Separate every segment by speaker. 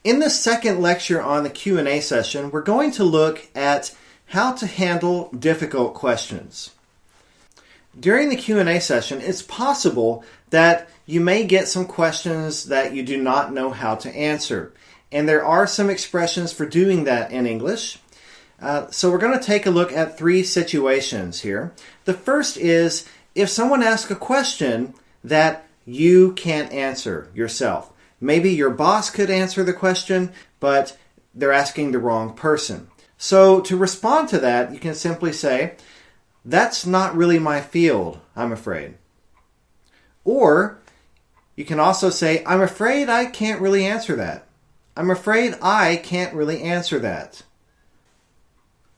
Speaker 1: In the second lecture on the Q&A session, we're going to look at how to handle difficult questions. During the Q&A session, it's possible that you may get some questions that you do not know how to answer. And there are some expressions for doing that in English. So we're going to take a look at 3 situations here. The first is if someone asks a question that you can't answer yourself. Maybe your boss could answer the question, but they're asking the wrong person. So to respond to that, you can simply say, "That's not really my field, I'm afraid." Or you can also say, "I'm afraid I can't really answer that." "I'm afraid I can't really answer that."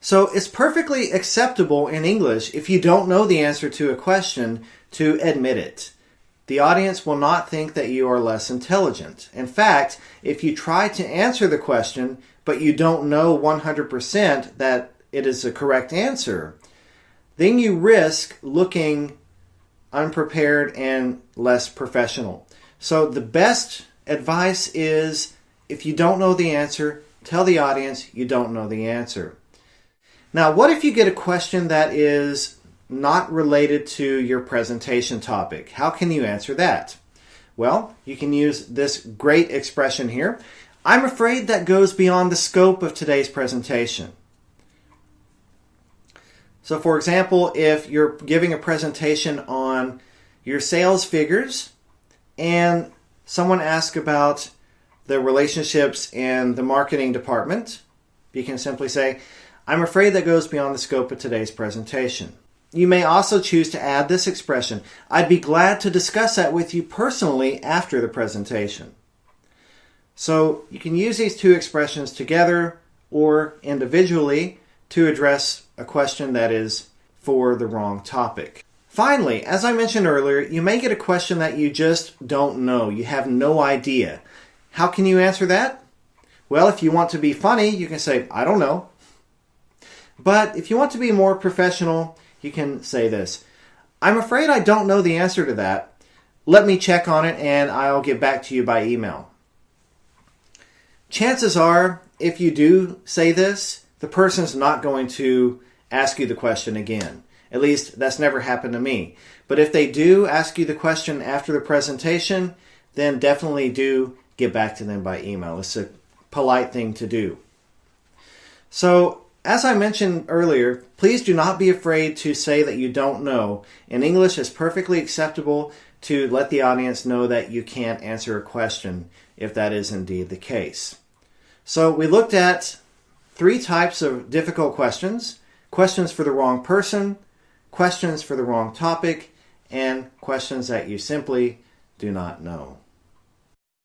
Speaker 1: So it's perfectly acceptable in English if you don't know the answer to a question to admit it. The audience will not think that you are less intelligent. In fact, if you try to answer the question, but you don't know 100% that it is a correct answer, then you risk looking unprepared and less professional. So the best advice is, if you don't know the answer, tell the audience you don't know the answer. Now, what if you get a question that is not related to your presentation topic? How can you answer that? Well, you can use this great expression here. "I'm afraid that goes beyond the scope of today's presentation." So for example, if you're giving a presentation on your sales figures and someone asks about the relationships in the marketing department, you can simply say, "I'm afraid that goes beyond the scope of today's presentation." You may also choose to add this expression, "I'd be glad to discuss that with you personally after the presentation." So you can use these 2 expressions together or individually to address a question that is for the wrong topic. Finally, as I mentioned earlier, you may get a question that you just don't know. You have no idea. How can you answer that? Well, if you want to be funny, you can say, "I don't know." But if you want to be more professional, you can say this, "I'm afraid I don't know the answer to that. Let me check on it and I'll get back to you by email." Chances are, if you do say this, the person's not going to ask you the question again. At least that's never happened to me. But if they do ask you the question after the presentation, then definitely do get back to them by email. It's a polite thing to do. So, as I mentioned earlier, please do not be afraid to say that you don't know. In English, it's perfectly acceptable to let the audience know that you can't answer a question if that is indeed the case. So we looked at 3 types of difficult questions: questions for the wrong person, questions for the wrong topic, and questions that you simply do not know.